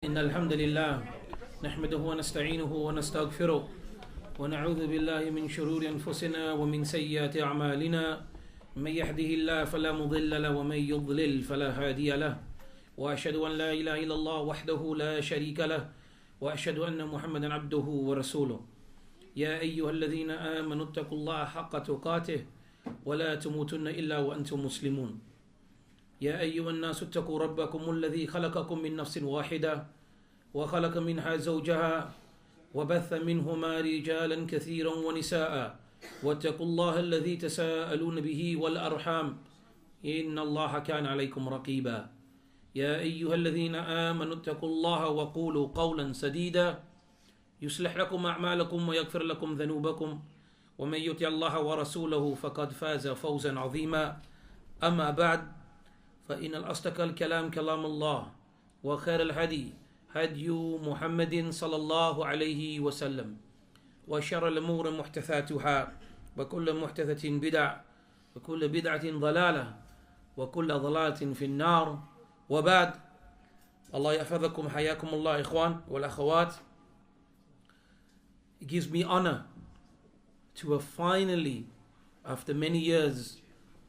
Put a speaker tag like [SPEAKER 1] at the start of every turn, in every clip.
[SPEAKER 1] إن الحمد لله نحمده ونستعينه ونستغفره ونعوذ بالله من شرور أنفسنا ومن سيئات أعمالنا من يهده الله فلا مضل له ومن يضلل فلا هادي له وأشهد أن لا إله إلا الله وحده لا شريك له وأشهد أن محمدا عبده ورسوله يا أيها الذين آمنوا اتقوا الله حق تقاته ولا تموتن إلا وأنتم مسلمون يا أيها الناس اتقوا ربكم الذي خلقكم من نفس واحدة وخلق منها زوجها وبث منهما رجالا كثيرا ونساء واتقوا الله الذي تساءلون به والأرحام إن الله كان عليكم رقيبا يا أيها الذين آمنوا اتقوا الله وقولوا قولا سديدا يصلح لكم أعمالكم ويغفر لكم ذنوبكم ومن يطع الله ورسوله فقد فاز فوزا عظيما أما بعد فإن الأصدق الكلام كلام الله وخير الهدي هدي محمد صلى الله عليه وسلم وشر الأمور محدثاتها وكل محدثة بدعة وكل بدعة ضلالة وكل ضلالة في النار وبعد الله يحفظكم حياكم الله إخوان والأخوات. It gives me honor to have finally, after many years,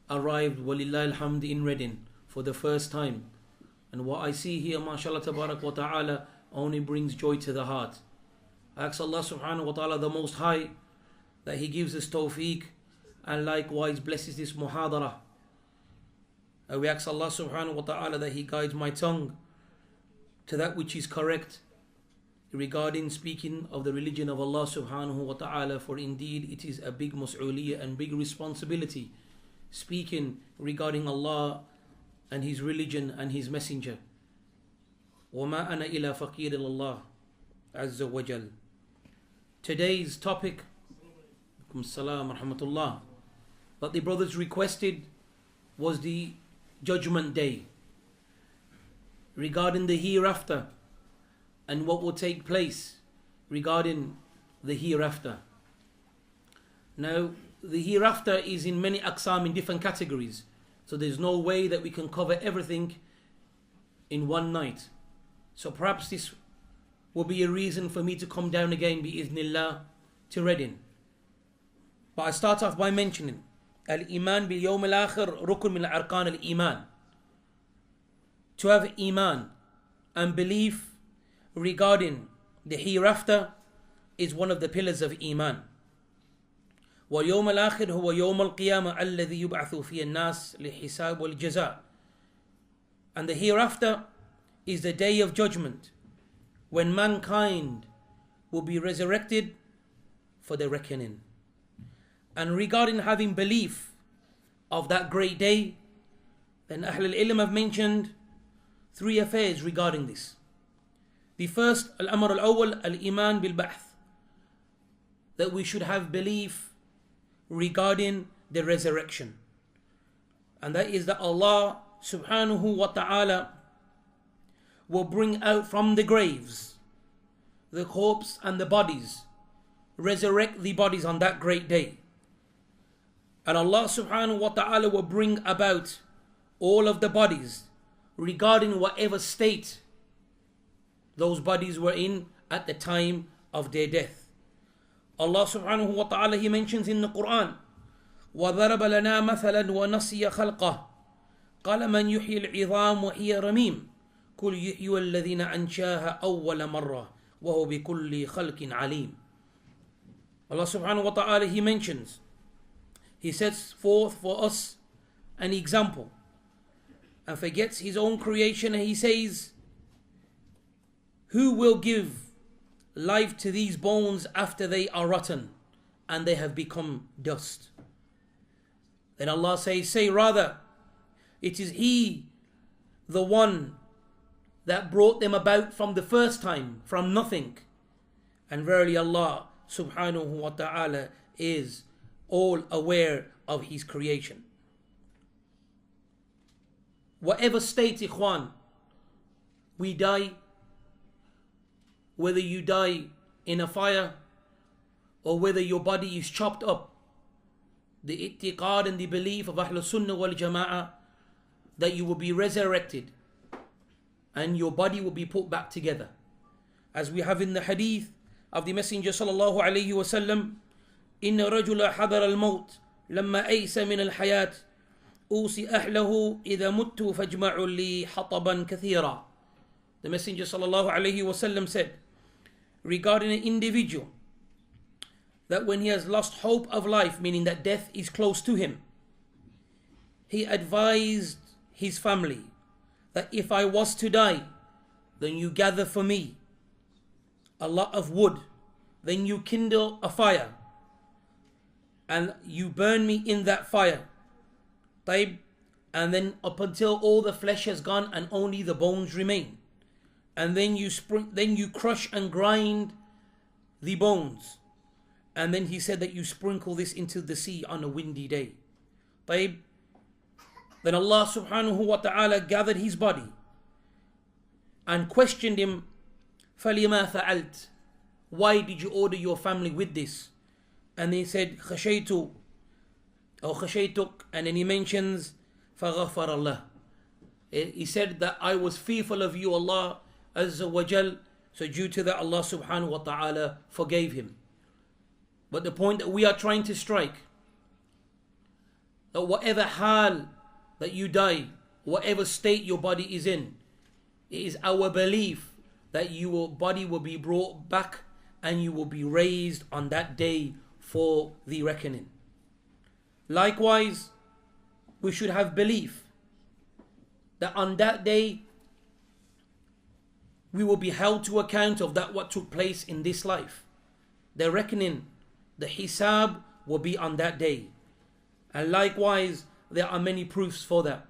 [SPEAKER 1] arrived walillah alhamd in Reading for the first time, and what I see here, mashallah tabarak wa ta'ala, only brings joy to the heart. I ask Allah subhanahu wa ta'ala the Most High that He gives us tawfiq and likewise blesses this muhadara. And we ask Allah subhanahu wa ta'ala that He guides my tongue to that which is correct regarding speaking of the religion of Allah subhanahu wa ta'ala, for indeed it is a big mas'uliyah and big responsibility speaking regarding Allah and His religion and His messenger. وَمَا أَنَا إِلَى فَقِيرِ اللَّهِ عَزَّ وَجَلَ. Today's topic, Assalamu rahmatullah, that the brothers requested was the Judgment Day, regarding the hereafter and what will take place regarding the hereafter. Now, the hereafter is in many aqsam, in different categories. So there's no way that we can cover everything in one night. So perhaps this will be a reason for me to come down again, bi'idhnillah, to Reading. But I start off by mentioning Al-Iman bil-Yawm al-Akhir rukun min al-Arkan al-Iman. To have Iman and belief regarding the hereafter is one of the pillars of Iman. وَيَوْمَ الْآخِرِ هُوَ يَوْمَ الْقِيَامَةِ الَّذِي يُبْعَثُ فِيهِ النَّاسِ لِلْحِسَابِ وَالْجَزَاءِ. And the hereafter is the day of judgment, when mankind will be resurrected for the reckoning. And regarding having belief of that great day, then Ahl al-Ilm have mentioned three affairs regarding this. The first, Al-Amr al-Awwal, Al-Iman bil-Ba'th, that we should have belief regarding the resurrection, and that is that Allah subhanahu wa ta'ala will bring out from the graves the corpse and the bodies, resurrect the bodies on that great day, and Allah subhanahu wa ta'ala will bring about all of the bodies regarding whatever state those bodies were in at the time of their death. Allah subhanahu wa ta'ala, He mentions in the Quran, وَضَرَبَ لَنَا مَثَلًا وَنَسِيَ خَلْقَهُ قَالَ مَنْ يُحْيِي الْعِظَامَ وَهِيَ رَمِيمٌ قُلْ يُحْيِي الَّذِينَ أَنْشَاهَا أَوَّلَ مَرَّةٍ وَهُوَ بِكُلِّ خَلْقٍ عَلِيمٌ. Allah subhanahu wa ta'ala, He mentions, He sets forth for us an example and forgets His own creation, and He says, who will give life to these bones after they are rotten and they have become dust? Then Allah says, say rather, it is He, the one that brought them about from the first time, from nothing. And verily Allah subhanahu wa ta'ala is all aware of His creation. Whatever state, ikhwan, we die, whether you die in a fire or whether your body is chopped up, the i'tiqad and the belief of Ahlul Sunnah wal Jama'ah that you will be resurrected and your body will be put back together. As we have in the hadith of the Messenger sallallahu alayhi wasallam, إن رجل حضر الموت لما أيس من الحياة أوصي أهله إذا مت فاجمعوا لي حطبا كثيرا. The Messenger sallallahu alayhi wasallam said regarding an individual that when he has lost hope of life, meaning that death is close to him, he advised his family that if I was to die, then you gather for me a lot of wood, then you kindle a fire and you burn me in that fire, and then up until all the flesh has gone and only the bones remain, and then you crush and grind the bones, and then he said that you sprinkle this into the sea on a windy day. Then Allah subhanahu wa ta'ala gathered his body and questioned him, فَلِمَا فَعَلْتَ, why did you order your family with this? And he said, خَشَيْتُ or خَشَيْتُك, and then he mentions فَغَفَرَ اللَّهِ. He said that I was fearful of you, Allah Azza wa Jal, so due to that Allah subhanahu wa ta'ala forgave him. But the point that we are trying to strike, that whatever hal that you die, whatever state your body is in, it is our belief that your body will be brought back and you will be raised on that day for the reckoning. Likewise, we should have belief that on that day we will be held to account of that what took place in this life. The reckoning, the hisab will be on that day. And likewise, there are many proofs for that.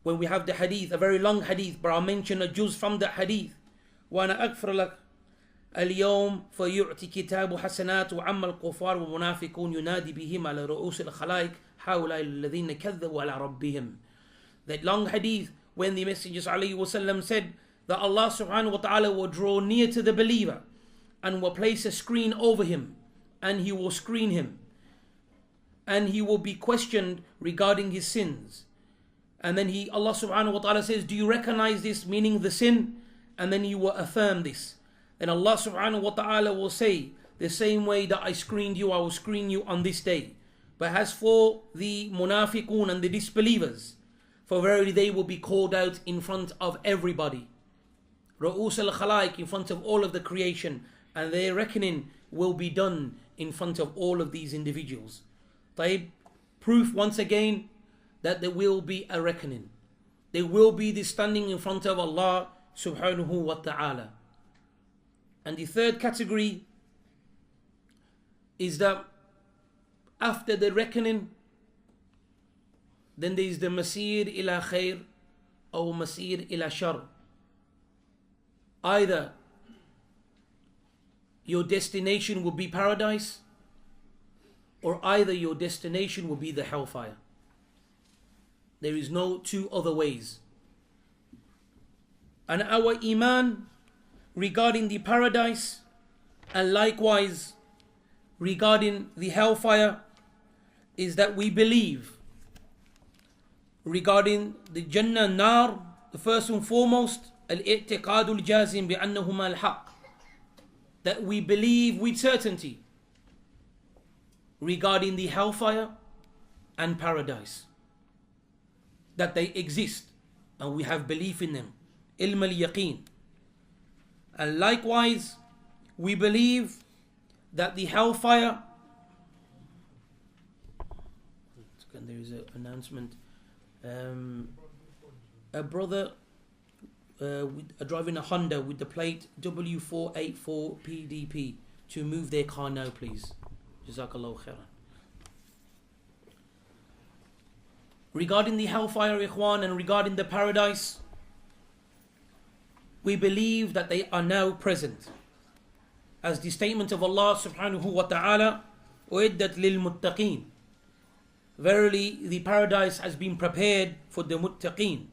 [SPEAKER 1] When we have the hadith, a very long hadith, but I'll mention a juz from the hadith. وَأَنَا أَغْفِرُ لَكَ اليوم فيعطي كتاب حسنات وعم الكفار والمنافقون ينادي بهم على رؤوس الخلائق هؤلاء الذين كذبوا على ربهم. That long hadith when the Messenger ﷺ said that Allah subhanahu wa ta'ala will draw near to the believer and will place a screen over him, and he will screen him, and he will be questioned regarding his sins. And then Allah subhanahu wa ta'ala says, do you recognize this, meaning the sin? And then he will affirm this. And Allah subhanahu wa ta'ala will say, the same way that I screened you, I will screen you on this day. But as for the munafiqun and the disbelievers, for verily they will be called out in front of everybody. Ra'us al-Khalaik, in front of all of the creation, and their reckoning will be done in front of all of these individuals. Proof once again that there will be a reckoning. There will be this standing in front of Allah subhanahu wa ta'ala. And the third category is that after the reckoning, then there is the masir ila khair or masir ila shar. Either your destination will be paradise, or either your destination will be the hellfire. There is no two other ways. And our iman regarding the paradise and likewise regarding the hellfire is that we believe regarding the Jannah and Nar, the first and foremost, al-i'tiqadul jazim bi'annahuma al-haq, that we believe with certainty regarding the hellfire and paradise, that they exist and we have belief in them, ilm al-yaqeen. And likewise, we believe that the hellfire, there is an announcement, a brother driving a Honda with the plate W484PDP to move their car now, please. Jazakallahu khairan. Regarding the hellfire, ikhwan, and regarding the paradise, we believe that they are now present. As the statement of Allah subhanahu wa ta'ala, uiddat lil muttaqeen. Verily, the paradise has been prepared for the muttaqeen.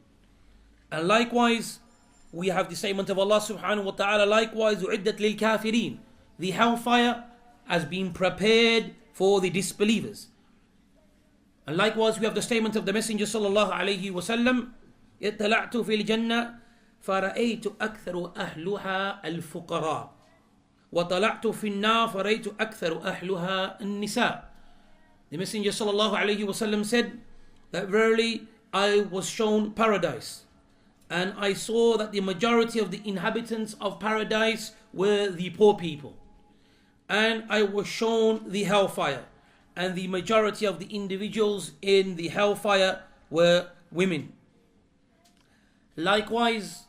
[SPEAKER 1] And likewise, we have the statement of Allah subhanahu wa ta'ala, likewise, uiddat lil kafirin. The hellfire has been prepared for the disbelievers. And likewise, we have the statement of the Messenger sallallahu alayhi wa sallam, اطلعت في الجنة فرأيت أكثر أهلها الفقراء وطلعت في النار فرأيت أكثر أهلها النساء. The Messenger sallallahu alayhi wasallam said that verily I was shown paradise, and I saw that the majority of the inhabitants of paradise were the poor people. And I was shown the hellfire, and the majority of the individuals in the hellfire were women. Likewise,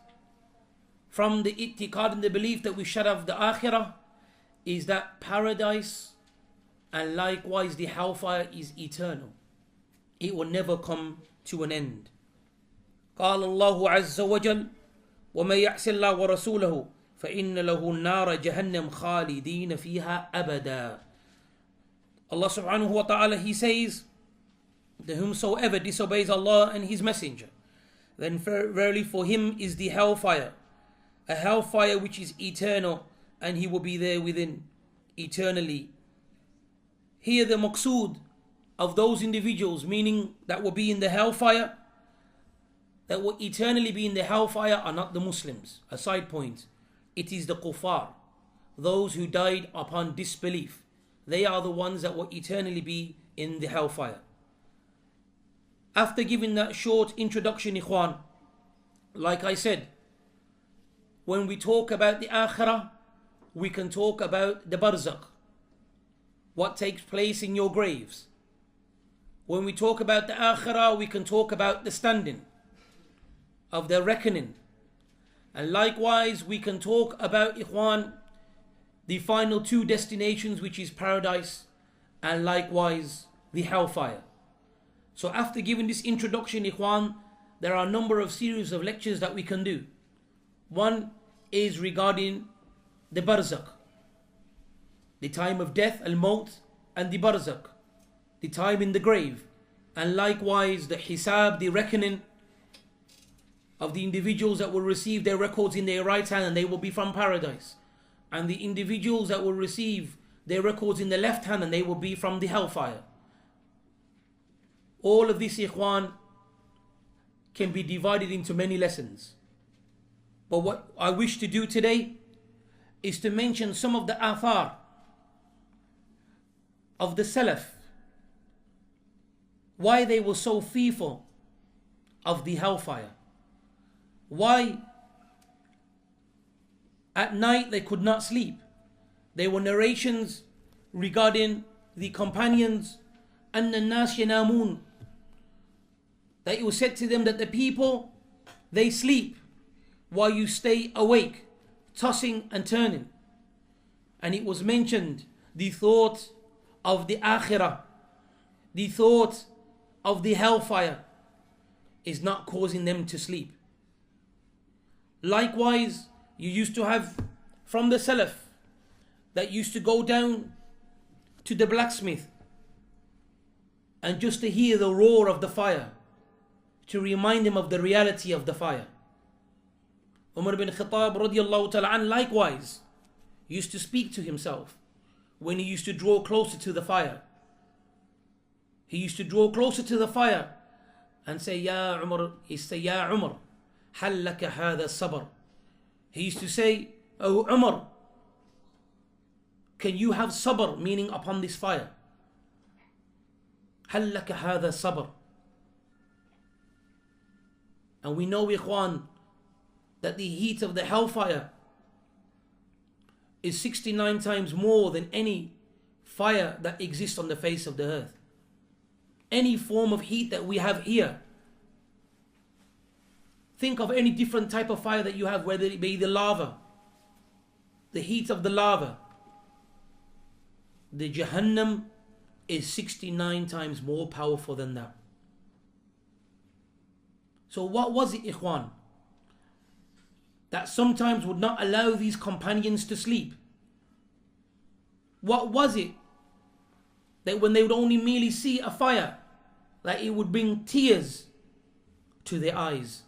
[SPEAKER 1] from the i'tiqad and the belief that we should have the akhirah is that paradise and likewise the hellfire is eternal. It will never come to an end. قال الله عز وجل وما يعص الله ورسوله فإن له النار جهنم خالدين فيها أبدا. Allah subhanahu wa ta'ala, He says that whomsoever disobeys Allah and His Messenger, then verily for him is the hellfire, a hellfire which is eternal, and he will be there within eternally. Here the maqsood of those individuals, meaning that will be in the hellfire, that will eternally be in the hellfire, are not the Muslims. A side point, it is the kuffar, those who died upon disbelief. They are the ones that will eternally be in the hellfire. After giving that short introduction, ikhwan, like I said, when we talk about the akhirah, we can talk about the barzakh, what takes place in your graves. When we talk about the akhirah, we can talk about the standing of the reckoning. And likewise, we can talk about, ikhwan, the final two destinations, which is paradise and likewise the hellfire. So after giving this introduction, ikhwan, there are a number of series of lectures that we can do. One is regarding the barzakh, the time of death, al-maut, and the barzakh, the time in the grave, and likewise the hisab, the reckoning of the individuals that will receive their records in their right hand and they will be from paradise, and the individuals that will receive their records in the left hand and they will be from the hellfire. All of this, ikhwan, can be divided into many lessons. But what I wish to do today is to mention some of the athar of the Salaf, why they were so fearful of the hellfire, why at night they could not sleep. There were narrations regarding the companions and the nas yanamun, that it was said to them that the people, they sleep while you stay awake, tossing and turning. And it was mentioned the thought of the akhirah, the thought of the hellfire is not causing them to sleep. Likewise, you used to have from the Salaf that used to go down to the blacksmith and just to hear the roar of the fire, to remind him of the reality of the fire. Umar bin Khattab radiallahu ta'ala an likewise used to speak to himself when he used to draw closer to the fire. He used to draw closer to the fire and say, Ya Umar, he say, Ya Umar, hal laka hadha sabr. He used to say, Oh Umar, can you have sabr, meaning upon this fire? Hal laka hadha sabr. And we know, ikhwan, that the heat of the hellfire is 69 times more than any fire that exists on the face of the earth. Any form of heat that we have here. Think of any different type of fire that you have, whether it be the lava, the heat of the lava. The Jahannam is 69 times more powerful than that. So what was it, ikhwan, that sometimes would not allow these companions to sleep? What was it that when they would only merely see a fire, that it would bring tears to their eyes?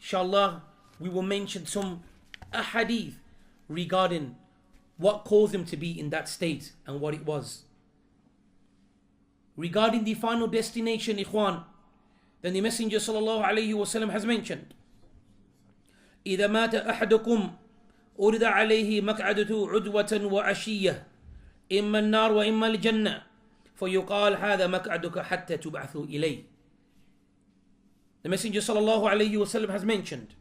[SPEAKER 1] Inshallah, we will mention some ahadith regarding what caused them to be in that state and what it was. Regarding the final destination, ikhwan, Then the Messenger sallallahu alayhi wasallam has mentioned, إذا مات أحدكم أرد عليه مقعدة عدوة وعشية إما النار وإما الجنة فيقال هذا مقعدك حتى تبعث إليه. The Messenger sallallahu alayhi wasallam has mentioned,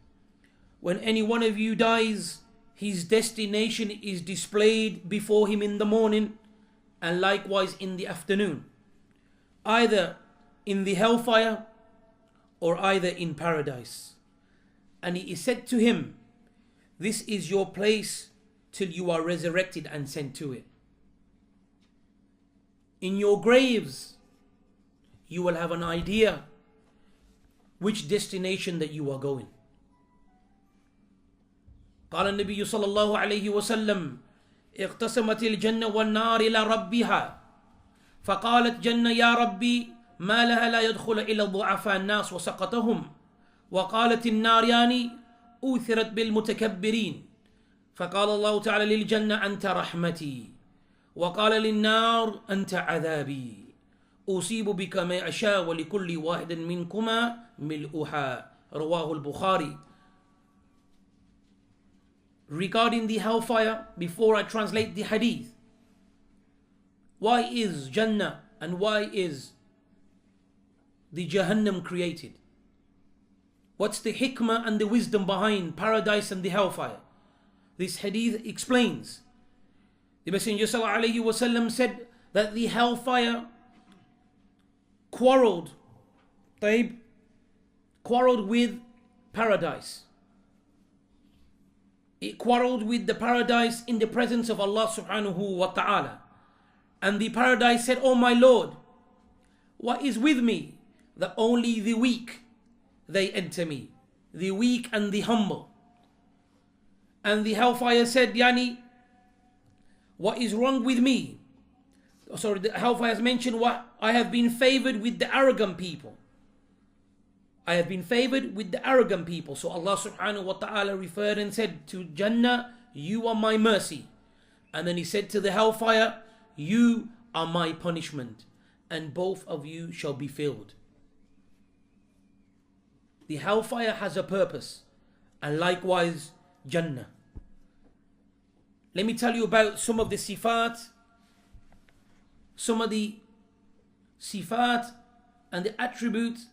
[SPEAKER 1] when any one of you dies, his destination is displayed before him in the morning and likewise in the afternoon, either in the hellfire or either in paradise. And it is said to him, this is your place till you are resurrected and sent to it. In your graves, you will have an idea which destination that you are going. قال النبي صلى الله عليه وسلم اقتسمت الجنة والنار إلى ربها فقالت جنة يا ربي ما لها لا يدخل إلى ضعفاء الناس وسقطهم وقالت النار يعني أوثرت بالمتكبرين فقال الله تعالى للجنة أنت رحمتي وقال للنار أنت عذابي أصيب بك ما أشاء ولكل واحد منكما ملؤها رواه البخاري. Regarding the hellfire, before I translate the hadith, why is Jannah and why is the Jahannam created? What's the hikmah and the wisdom behind paradise and the hellfire? This hadith explains. The Messenger ﷺ said that the hellfire quarreled with paradise. It quarreled with the paradise in the presence of Allah subhanahu wa ta'ala. And the paradise said, "Oh my Lord, what is with me? That only the weak they enter me, the weak and the humble." And the hellfire said, Yani, what is wrong with me? Sorry, the hellfire has mentioned what I have been favored with the arrogant people. I have been favored with the arrogant people. So Allah subhanahu wa ta'ala referred and said to Jannah, you are my mercy. And then he said to the hellfire, you are my punishment. And both of you shall be filled. The hellfire has a purpose. And likewise, Jannah. Let me tell you about some of the sifat. Some of the sifat and the attributes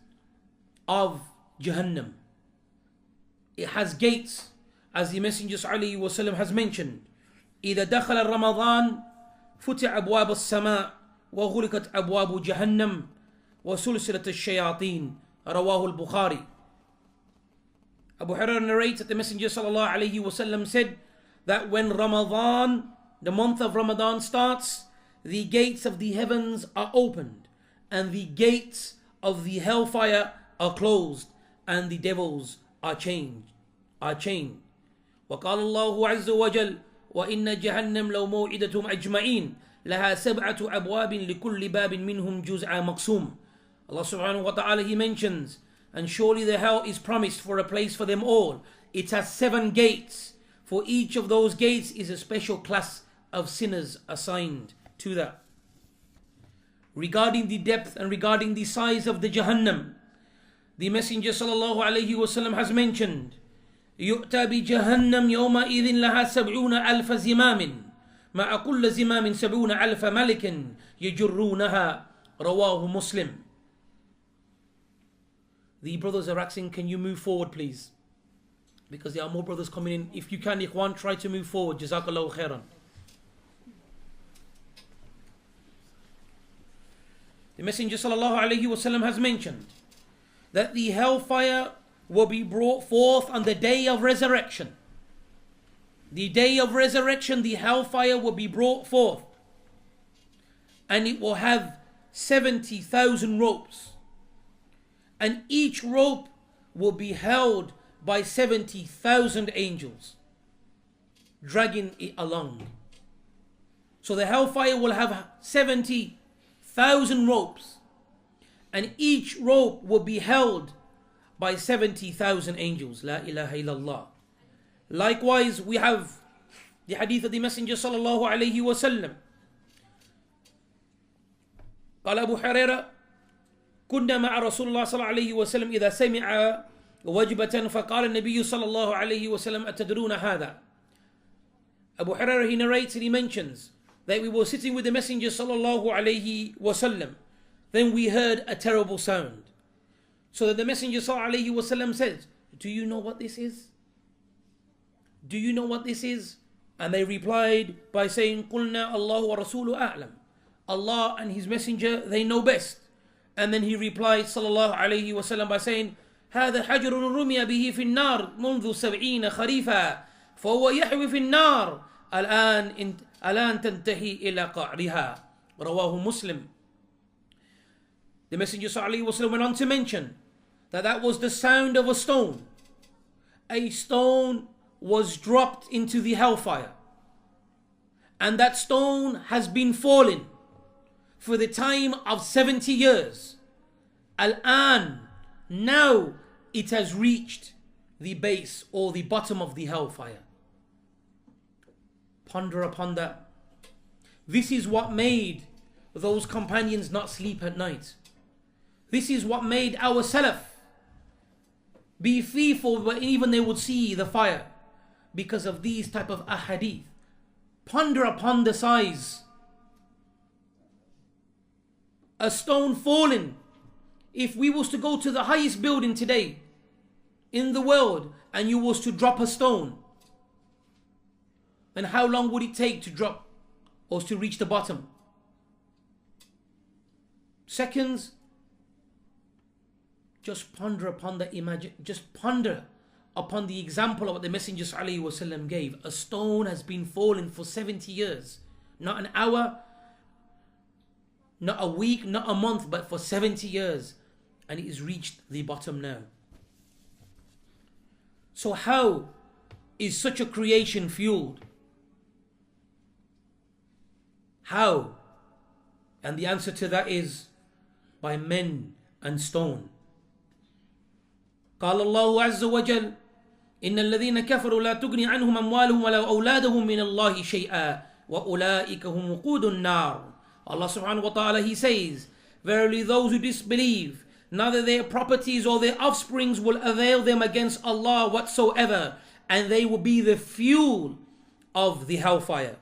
[SPEAKER 1] of Jahannam. It has gates, as the Messenger ﷺ has mentioned. إذا دخل رمضان فتح أبواب السماء وغلقت أبواب جهنم وسلسلة الشياطين رواه البخاري. Abu Hurairah narrates that the Messenger ﷺ said that when Ramadan, the month of Ramadan starts, the gates of the heavens are opened and the gates of the hellfire are closed and the devils are chained. وقال الله عز وجل وإن جهنم لو موعدتهم أجمعين لها سبعة أبواب لكل باب منهم جزء مقسوم. Allah subhanahu wa ta'ala, he mentions, and surely the hell is promised for a place for them all. It has 7 gates. For each of those gates is a special class of sinners assigned to that. Regarding the depth and regarding the size of the Jahannam, the Messenger sallallahu alayhi wasallam has mentioned, يؤتى بجهنم يومئذ لها 70,000 زمام مع كل زمام 70,000 ملك يجرونها رواه Muslim. The brothers are asking, can you move forward please? Because there are more brothers coming in. If you can, Ikhwan, try to move forward. Jazakallahu khairan. The Messenger sallallahu alayhi wasallam has mentioned that the hellfire will be brought forth on the day of resurrection. The day of resurrection, the hellfire will be brought forth. And it will have 70,000 ropes. And each rope will be held by 70,000 angels, dragging it along. So the hellfire will have 70,000 ropes. And each rope will be held by 70,000 angels. La ilaha illallah. Likewise, we have the hadith of the Messenger sallallahu alayhi wa sallam. قال أبو هريرة كنا مع رسول الله صلى الله عليه وسلم إذا سمع وجبة فقال النبي صلى الله عليه وسلم أتدرون هذا. Abu Hurairah, he narrates and he mentions that we were sitting with the Messenger sallallahu alaihi wasallam. Then we heard a terrible sound. So that the Messenger sallallahu alaihi wasallam says, do you know what this is? Do you know what this is? And they replied by saying, قُلْنَا اللَّهُ وَرَسُولُ أَعْلَمُ. Allah and His Messenger, they know best. And then he replied sallallahu alaihi wasallam by saying, هذا حجر رمي به في النار منذ 70 خريفا فهو يحوي في النار الآن تنتهي إلى قعرها. رواه Muslim. The Messenger sallallahu alaihi wasallam went on to mention that was the sound of a stone. A stone was dropped into the hellfire, and that stone has been falling for the time of 70 years. Al-an, now it has reached the base or the bottom of the hellfire. Ponder upon that. This is what made those companions not sleep at night. This is what made our Salaf be fearful when even they would see the fire, because of these type of ahadith. Ponder upon the size. A stone falling. If we was to go to the highest building today in the world and you was to drop a stone, then how long would it take to drop or to reach the bottom? Seconds. Just ponder upon the just ponder upon the example of what the Messenger sallallahu alaihi wasallam gave. A stone has been falling for 70 years. Not an hour, not a week, not a month, but for 70 years. And it has reached the bottom now. So how is such a creation fueled? How? And the answer to that is by men and stone. قال الله عز وجل إن الذين كفروا لا تغني عنهم أموالهم ولا أولادهم من الله شيئا وأولئك هم وقود النار. Allah subhanahu wa ta'ala, He says, verily those who disbelieve, neither their properties or their offsprings will avail them against Allah whatsoever, and they will be the fuel of the hellfire.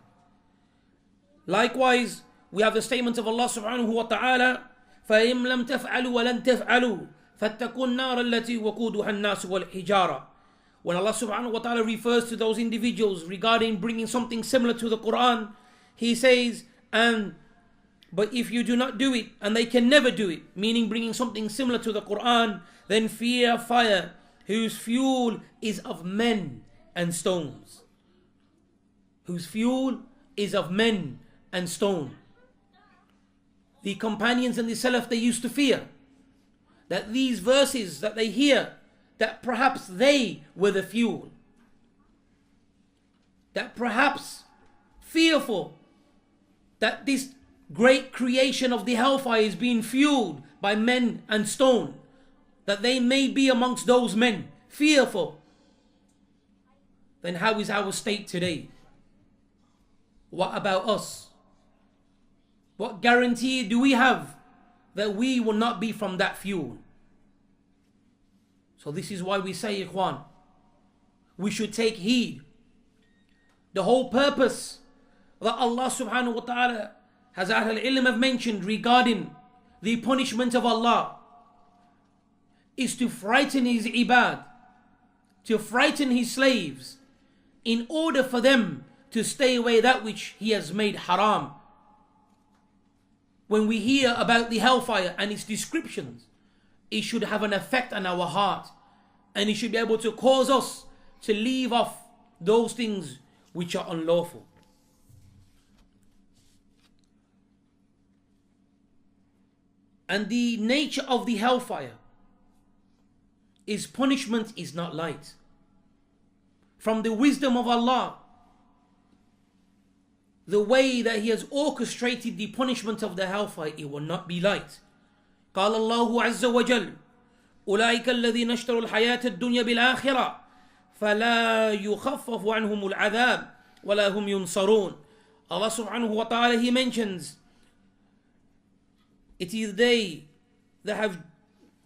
[SPEAKER 1] Likewise, we have the statement of Allah subhanahu wa ta'ala, فَإِمْ لَمْ تَفْعَلُوا وَلَنْ تَفْعَلُوا فَاتَّقُوا النَّارَ الَّتِي وَقُودُهَا النَّاسُ وَالْحِجَارَةُ. When Allah subhanahu wa ta'ala refers to those individuals regarding bringing something similar to the Quran, He says, but if you do not do it, and they can never do it, meaning bringing something similar to the Quran, then fear fire, whose fuel is of men and stones. Whose fuel is of men and stone. The companions and the Salaf, they used to fear that these verses that they hear, that perhaps they were the fuel. That perhaps fearful that this great creation of the hellfire is being fueled by men and stone, that they may be amongst those men, fearful. Then how is our state today? What about us? What guarantee do we have that we will not be from that fuel? So this is why we say, Ikhwan, we should take heed. The whole purpose that Allah subhanahu wa ta'ala has Ahl al-Ilm have mentioned regarding the punishment of Allah is to frighten His ibad, to frighten His slaves, in order for them to stay away that which He has made haram. When we hear about the hellfire and its descriptions, it should have an effect on our heart, and it should be able to cause us to leave off those things which are unlawful. And the nature of the hellfire is punishment is not light. From the wisdom of Allah, the way that He has orchestrated the punishment of the hellfire, it will not be light. قال الله عز وجل أولئك الذين اشتروا الحياة الدنيا بالآخرة فلا يخفف عنهم العذاب ولا هم ينصرون. Allah subhanahu wa ta'ala, He mentions, it is they that have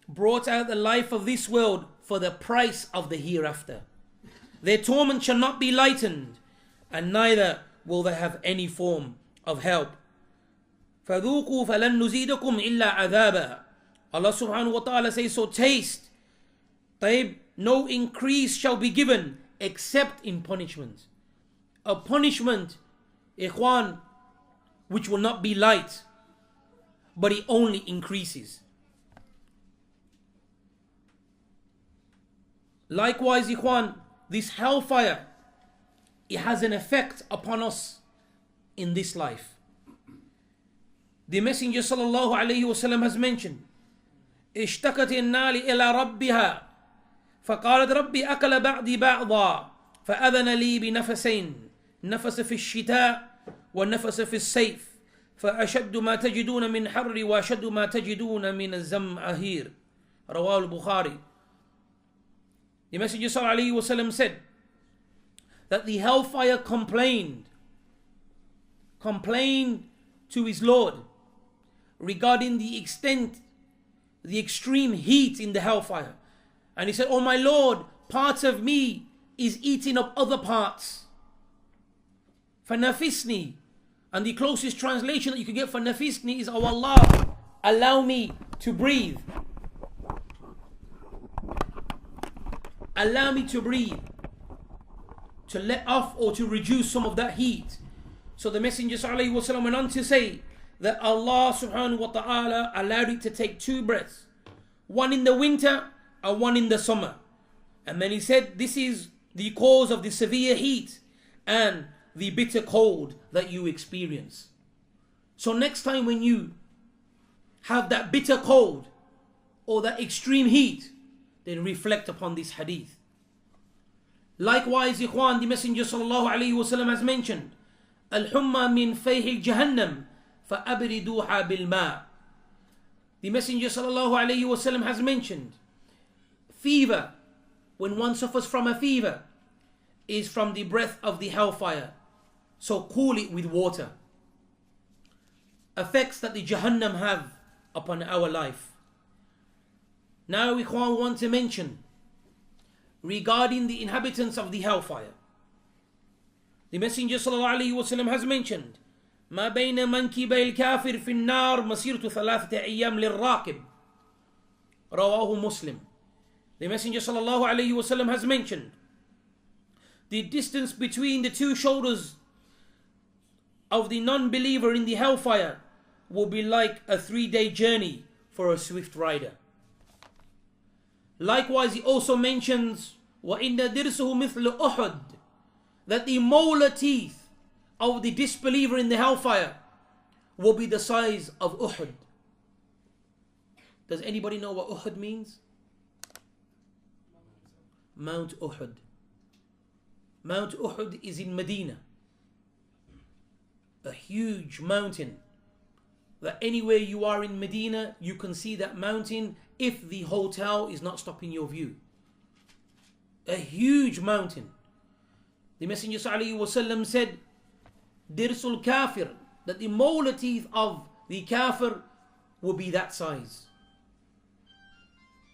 [SPEAKER 1] brought out the life of this world for the price of the hereafter. Their torment shall not be lightened, and neither will they have any form of help. فَذُوقُوا فَلَن نُزِيدَكُمْ إِلَّا عَذَابًا. Allah subhanahu wa ta'ala says, so taste, no increase shall be given except in punishment. A punishment, ikhwan, which will not be light, but it only increases. Likewise, ikhwan, this hellfire, it has an effect upon us in this life. The Messenger sallallahu alayhi wasallam has mentioned, اشتكت النار إلى ربها فقالت ربي أكل بعضي بعضا فأذن لي بنفسين نفس في الشتاء ونفس في الصيف فأشد ما تجدون من حر وأشد ما تجدون من الزمهرير. رواه البخاري. The Messenger sallallahu alayhi wasallam said that the hellfire complained to his Lord regarding the extent, the extreme heat in the hellfire. And he said, oh my Lord, part of me is eating up other parts. فَنَفِسْنِي. And the closest translation that you can get for nafisni is, oh Allah, allow me to breathe. Allow me to breathe. To let off or to reduce some of that heat. So the Messenger sallallahu alaihi wasallam went on to say that Allah subhanahu wa ta'ala allowed it to take two breaths. One in the winter and one in the summer. And then he said this is the cause of the severe heat and the bitter cold that you experience. So next time when you have that bitter cold or that extreme heat, then reflect upon this hadith. Likewise, ikhwan, the Messenger sallallahu alayhi wasallam has mentioned, Al-humma min fayhi jahannam فَأَبْرِدُوهَا بِالْمَاءِ. The Messenger sallallahu alayhi wasallam has mentioned, fever, when one suffers from a fever, is from the breath of the hellfire. So cool it with water. Effects that the Jahannam have upon our life. Now we want to mention regarding the inhabitants of the hellfire. The Messenger sallallahu alayhi wasallam has mentioned, ما بين منكبي الكافر في النار مسيرة 3 أيام للراكب. رواه Muslim. The Messenger sallallahu alayhi wasallam has mentioned, the distance between the two shoulders of the non-believer in the hellfire will be like a 3-day journey for a swift rider. Likewise, he also mentions وَإِنَّ دِرْسُهُ مِثْلُ أُحُدٍ, that the molar teeth of the disbeliever in the hellfire will be the size of Uhud. Does anybody know what Uhud means? Mount Uhud. Mount Uhud is in Medina. A huge mountain that anywhere you are in Medina, you can see that mountain if the hotel is not stopping your view. A huge mountain. The Messenger sallallahu alaihi wasallam said, Dirsul kafir, that the molar teeth of the kafir will be that size.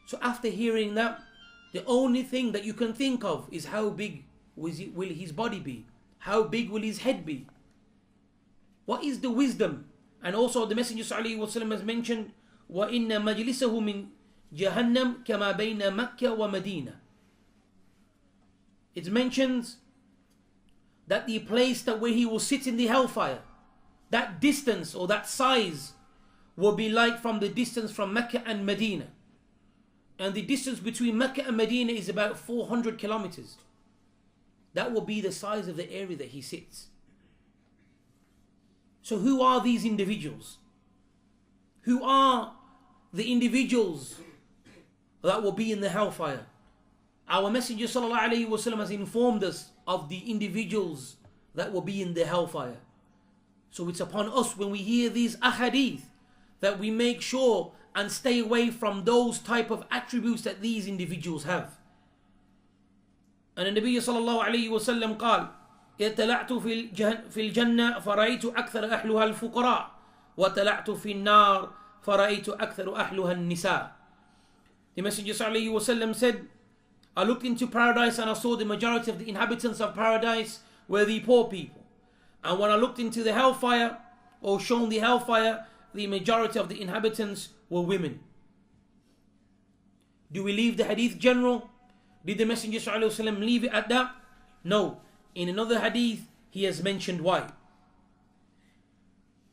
[SPEAKER 1] So after hearing that, the only thing that you can think of is how big will his body be? How big will his head be? What is the wisdom? And also the Messenger sallallahu alaihi wasallam has mentioned, وَإِنَّ مَجْلِسَهُ مِنْ جَهَنَّمْ كَمَا بَيْنَ مَكَّةَ وَمَدِينَةَ. It mentions that the place that where he will sit in the hellfire, that distance or that size will be like from the distance from Mecca and Medina. And the distance between Mecca and Medina is about 400 kilometers. That will be the size of the area that he sits. So who are these individuals? Who are the individuals that will be in the hellfire? Our Messenger sallallahu alaihi wasallam has informed us of the individuals that will be in the hellfire. So it's upon us when we hear these ahadith that we make sure and stay away from those type of attributes that these individuals have. And the Nabi sallallahu alayhi wa sallam قال اطلعت في الجنة فرأيت أكثر أهلها الفقراء وطلعت في النار فرأيت أكثر أهلها النساء. The Messenger ﷺ said, I looked into paradise and I saw the majority of the inhabitants of paradise were the poor people. And when I looked into the hellfire, or shown the hellfire, the majority of the inhabitants were women. Do we leave the hadith general? Did the Messenger ﷺ leave it at that? No. In another hadith, he has mentioned why.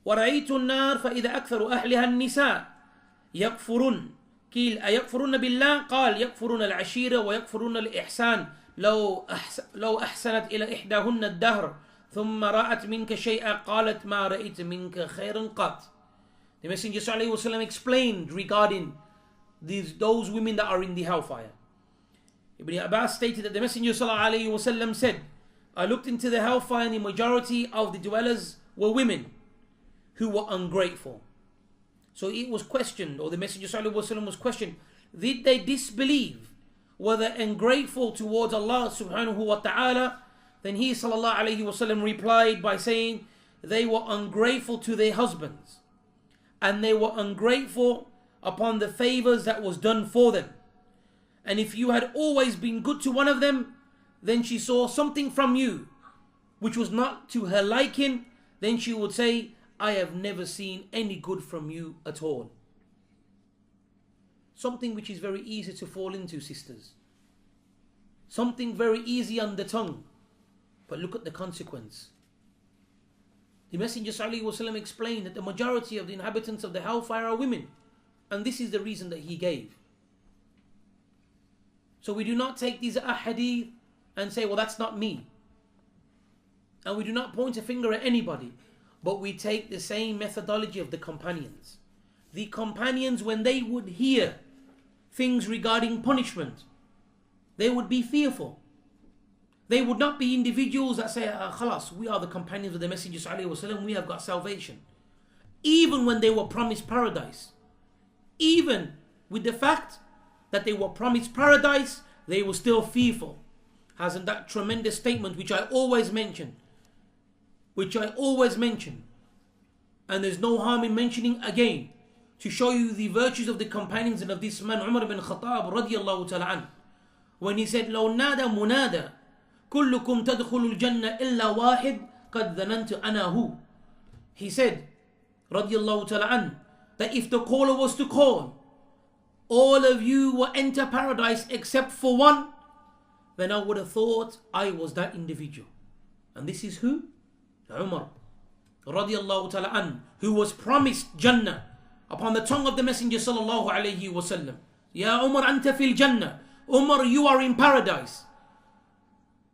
[SPEAKER 1] وَرَأَيْتُ النَّارِ فَإِذَا أَكْثَرُ أَهْلِهَا النِّسَاءِ يَكْفُرُونَ قيل أيكفرون بالله قال يكفرون العشيرة ويكفرون الإحسان لو أحسنت إلى إحداهن الدهر ثم رأت منك شيئا قالت ما رأيت منك خيرا قط. The Messenger ﷺ explained regarding those women that are in the hellfire. Ibn Abbas stated that the Messenger ﷺ said, I looked into the hellfire and the majority of the dwellers were women who were ungrateful. So it was questioned, or the Messenger ﷺ was questioned, did they disbelieve? Were they ungrateful towards Allah subhanahu wa ta'ala? Then he ﷺ replied by saying, they were ungrateful to their husbands, and they were ungrateful upon the favors that was done for them. And if you had always been good to one of them, then she saw something from you which was not to her liking, then she would say, I have never seen any good from you at all. Something which is very easy to fall into, sisters. Something very easy on the tongue. But look at the consequence. The Messenger ﷺ explained that the majority of the inhabitants of the hellfire are women. And this is the reason that he gave. So we do not take these ahadith and say, well, that's not me. And we do not point a finger at anybody. But we take the same methodology of the companions. The companions, when they would hear things regarding punishment, they would be fearful. They would not be individuals that say, khalas, we are the companions of the Messenger ﷺ, we have got salvation. Even when they were promised paradise, even with the fact that they were promised paradise, they were still fearful. Hasn't that tremendous statement which I always mention, and there's no harm in mentioning again, to show you the virtues of the companions and of this man Umar ibn Khattab radiyallahu ta'ala an, when he said, لو نادى منادى كلكم تدخل الجنة إلا واحد قد ظننت أنا هو. He said, radiyallahu ta'ala an, that if the caller was to call, all of you will enter paradise except for one, then I would have thought I was that individual. And this is who? Umar radiyallahu ta'ala an, who was promised Jannah upon the tongue of the Messenger sallallahu alayhi wa sallam. Ya Umar anta fil Jannah. Umar, you are in paradise.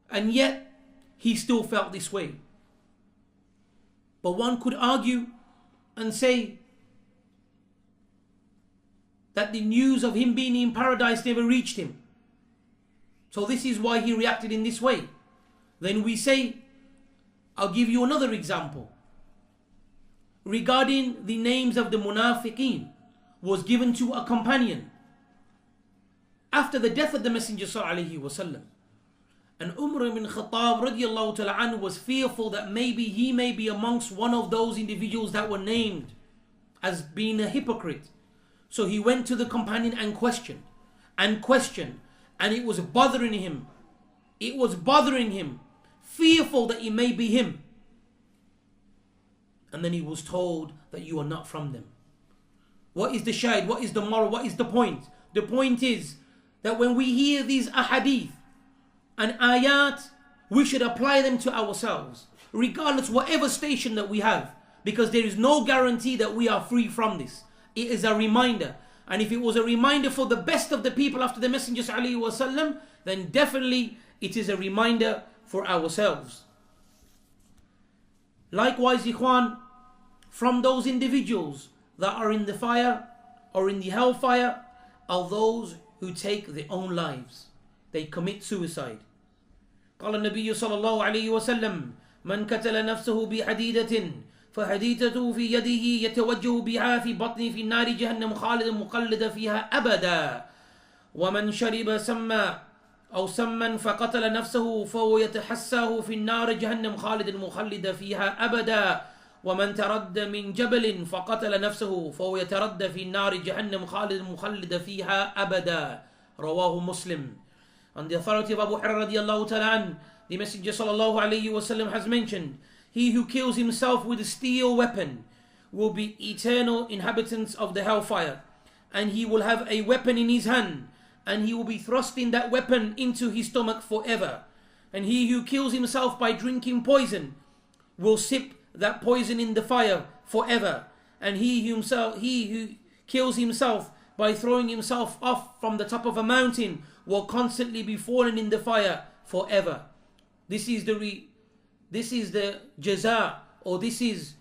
[SPEAKER 1] And yet he still felt this way. But one could argue and say that the news of him being in paradise never reached him. So this is why he reacted in this way. Then we say, I'll give you another example. Regarding the names of the munafiqeen was given to a companion after the death of the Messenger sallallahu alaihi wasallam. And Umar ibn Khattab radiyallahu ta'ala anhu was fearful that maybe he may be amongst one of those individuals that were named as being a hypocrite. So he went to the companion and questioned, and it was bothering him. It was bothering him, fearful that it may be him. And then he was told that you are not from them. What is the shahid? What is the moral? What is the point? The point is that when we hear these ahadith and ayat, we should apply them to ourselves, regardless whatever station that we have, because there is no guarantee that we are free from this. It is a reminder. And if it was a reminder for the best of the people after the Messenger sallallahu alaihi wasallam, then definitely it is a reminder for ourselves. Likewise, ikhwan, from those individuals that are in the fire or in the hellfire are those who take their own lives. They commit suicide. قال النبي صلى الله عليه وسلم من قتل نفسه بحديدة فحديدته في يده يتوجه بها في بطنه في النار جهنم خالدا مخلدا فيها أبدا ومن شرب سما فقتل نفسه فهو يتحساه في النار جهنم خالدا مخلدا فيها أبدا ومن ترد من جبل فقتل نفسه فهو يتردى في النار جهنم خالد مخلد فيها أبدا. رواه Muslim. On the authority of Abu Hurairah radiallahu ta'ala an, the Messenger sallallahu alayhi wasallam has mentioned, he who kills himself with a steel weapon will be eternal inhabitants of the hellfire, and he will have a weapon in his hand, and he will be thrusting that weapon into his stomach forever. And he who kills himself by drinking poison will sip that poison in the fire forever. And he who kills himself by throwing himself off from the top of a mountain will constantly be fallen in the fire forever. This is the jaza, or this is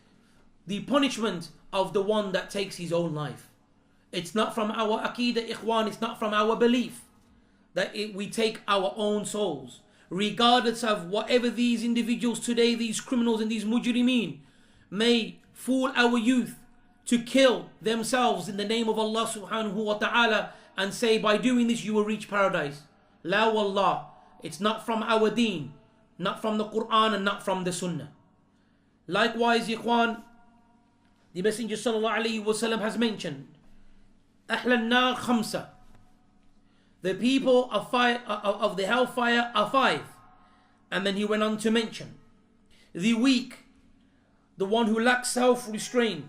[SPEAKER 1] the punishment of the one that takes his own life. It's not from our aqidah, ikhwan, it's not from our belief that we take our own souls. Regardless of whatever these individuals today, these criminals and these mujrimeen, may fool our youth to kill themselves in the name of Allah subhanahu wa ta'ala and say by doing this you will reach paradise. La wallah, it's not from our deen, not from the Quran and not from the Sunnah. Likewise, ikhwan, the Messenger sallallahu alayhi wa sallam has mentioned, أهل النار خمسة. The people of the hellfire are 5. And then he went on to mention the weak, the one who lacks self-restraint,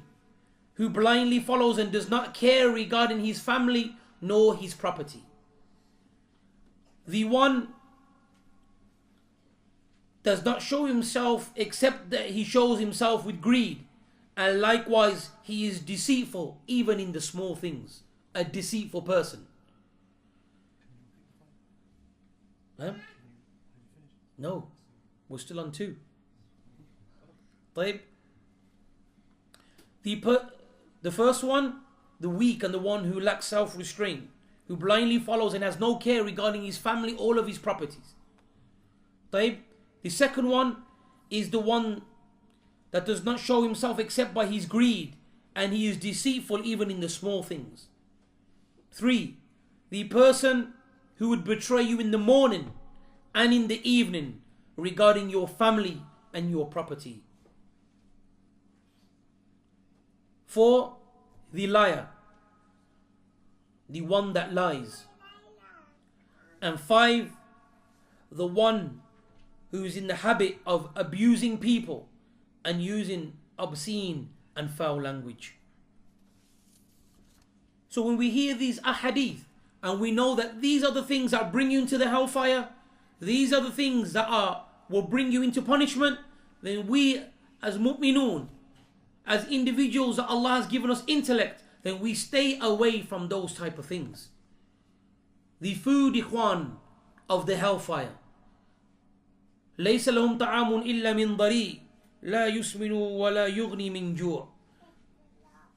[SPEAKER 1] who blindly follows and does not care regarding his family nor his property. The one does not show himself except that he shows himself with greed, and likewise he is deceitful even in the small things. A deceitful person. Huh? No, we're still on 2. طيب. The first one, the weak and the one who lacks self-restraint, who blindly follows and has no care regarding his family, all of his properties. طيب. The second one is the one that does not show himself except by his greed, and he is deceitful even in the small things. 3. The person who would betray you in the morning and in the evening regarding your family and your property. 4. The liar, the one that lies. And 5. The one who is in the habit of abusing people and using obscene and foul language. So when we hear these ahadith and we know that these are the things that bring you into the hellfire, these are the things that will bring you into punishment, then we as mu'minun, as individuals that Allah has given us intellect, then we stay away from those type of things. The food, ikhwan, of the hellfire. ليس لهم طعام إلا من ضريع لا يسمن ولا يغني من جوع.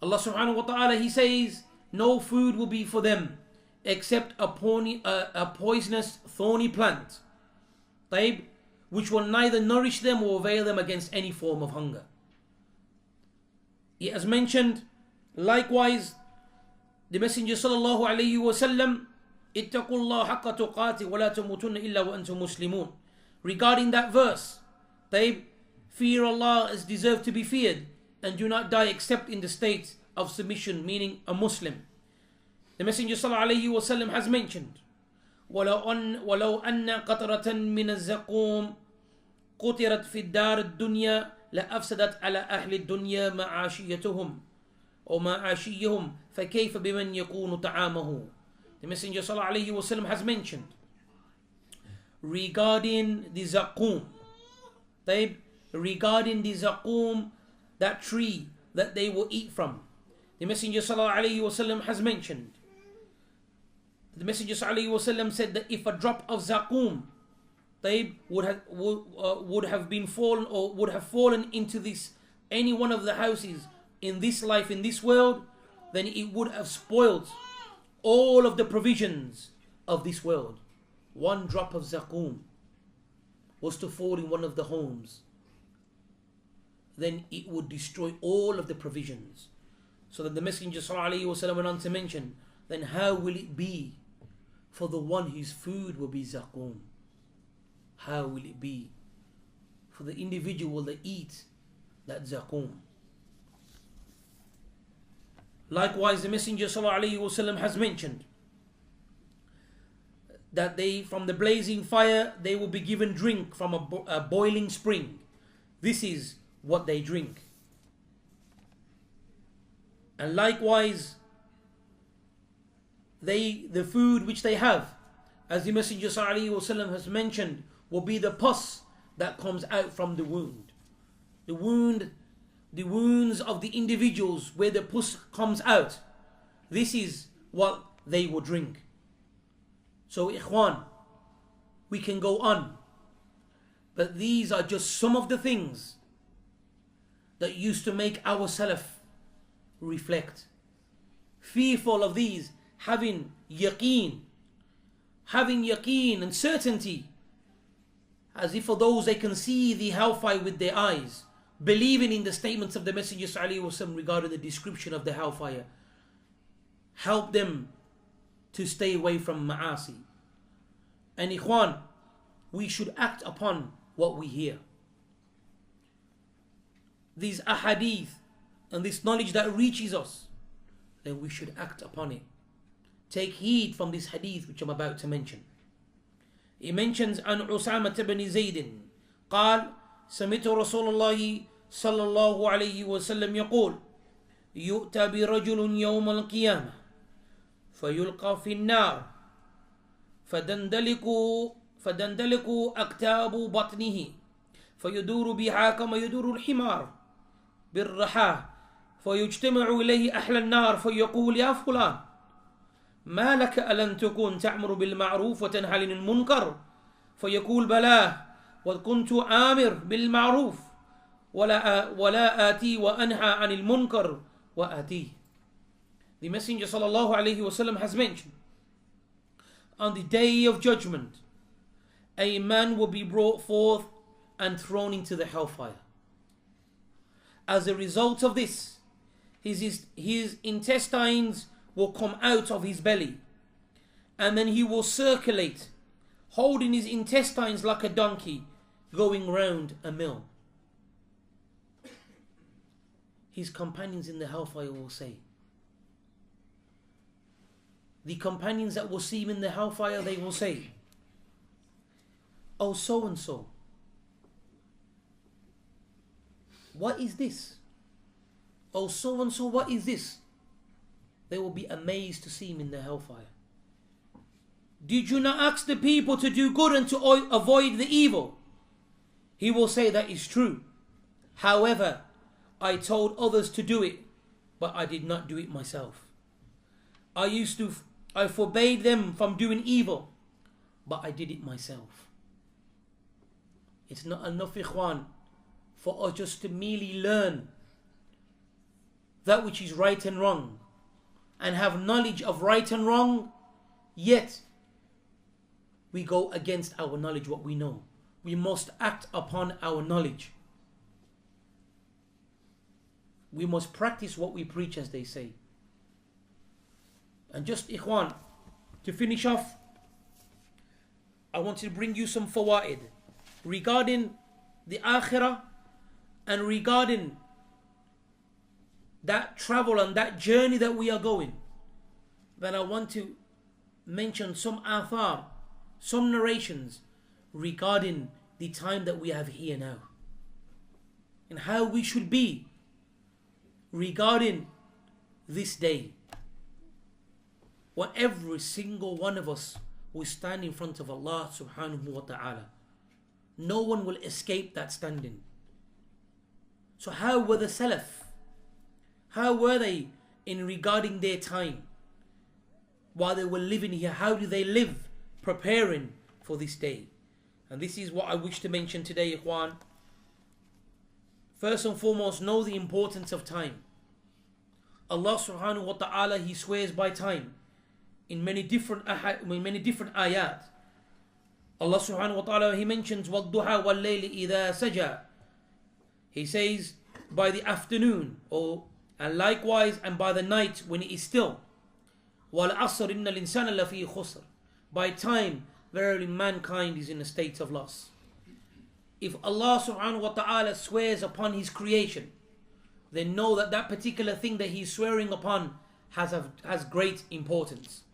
[SPEAKER 1] Allah subhanahu wa ta'ala, he says, no food will be for them except a poisonous thorny plant, طيب, which will neither nourish them or avail them against any form of hunger. It has mentioned, likewise, the Messenger sallallahu alayhi wa sallam, اتقوا الله حق تقاته ولا تموتن إلا وأنتم مسلمون. Regarding that verse, طيب, fear Allah is deserved to be feared, and do not die except in the state of submission, meaning a Muslim. The Messenger sallallahu alayhi wa sallam has mentioned, ولو أن قطرة من الزقوم قطرت في الدار الدنيا لأفسدت على أهل الدنيا معاشيتهم أو معاشيهم فكيف بمن يكون طعامه. The Messenger sallallahu alayhi wa sallam has mentioned regarding the zaqum, طيب, regarding the zaqum, that tree that they will eat from. The Messenger sallallahu alayhi wa sallam has mentioned, the Messenger sallallahu alayhi wa sallam said that if a drop of zaqum, طيب, would have been fallen, or would have fallen into this any one of the houses in this life, in this world, then it would have spoiled all of the provisions of this world. One drop of zaqum was to fall in one of the homes, then it would destroy all of the provisions. So that the Messenger ﷺ went on to mention, then how will it be for the one whose food will be zaqum? How will it be for the individual that eats that zaqum? Likewise, the Messenger ﷺ has mentioned that they, from the blazing fire, they will be given drink from a boiling spring. This is what they drink. And likewise, the food which they have, as the Messenger ﷺ has mentioned, will be the pus that comes out from the wound. The wounds of the individuals where the pus comes out. This is what they will drink. So ikhwan, we can go on. But these are just some of the things that used to make our Salaf reflect. Fearful of these, having yaqeen and certainty, as if for those they can see the hellfire with their eyes, believing in the statements of the Messenger ﷺ regarding the description of the hellfire, help them to stay away from ma'asi. And ikhwan, we should act upon what we hear. These ahadith and this knowledge that reaches us, then we should act upon it. Take heed from this hadith which I'm about to mention. He mentions an Usama ibn Zayd قال سمعت رسول الله صلى الله عليه وسلم يقول يؤتى برجل يوم القيامة فيلقى في النار فدندلك أكتاب بطنه فيدور بها كما يدور الحمار بالرحاه فيجتمع إليه أهل النار فيقول يا فلان ما لك ألن تكون تأمر بالمعروف وتنهى عن المنكر فيقول بلاه وكنت آمر بالمعروف ولا آتي وأنهى عن المنكر وآتيه. The Messenger sallallahu alayhi wasallam has mentioned, on the day of judgment, a man will be brought forth and thrown into the hellfire. As a result of this, his intestines will come out of his belly, and then he will circulate, holding his intestines like a donkey, going round a mill. His companions in the hellfire will say, the companions that will see him in the hellfire, they will say, oh so and so, what is this? Oh so and so, what is this? They will be amazed to see him in the hellfire. Did you not ask the people to do good and to avoid the evil? He will say, that is true. However, I told others to do it, but I did not do it myself. I forbade them from doing evil, but I did it myself. It's not enough, ikhwan, for us just to merely learn that which is right and wrong, and have knowledge of right and wrong, yet we go against our knowledge, what we know. We must act upon our knowledge. We must practice what we preach, as they say. And just, ikhwan, to finish off, I want to bring you some fawaid regarding the akhirah and regarding that travel and that journey that we are going. Then I want to mention some athar, some narrations regarding the time that we have here now, and how we should be regarding this day, when every single one of us will stand in front of Allah subhanahu wa ta'ala. No one will escape that standing. So how were the Salaf? How were they in regarding their time while they were living here? How do they live preparing for this day? And this is what I wish to mention today, ikhwan. First and foremost, know the importance of time. Allah subhanahu wa ta'ala, He swears by time in many different ayat. Allah subhanahu wa ta'ala, He mentions وَالضُّحَى وَاللَّيْلِ إِذَا سَجَى. He says by the afternoon, and likewise and by the night when it is still. وَالْعَصْرِ إِنَّ الْإِنسَانَ لَفِي خُسْرٍ. By time, verily mankind is in a state of loss. If Allah subhanahu wa ta'ala swears upon His creation, then know that that particular thing that he's swearing upon has great importance.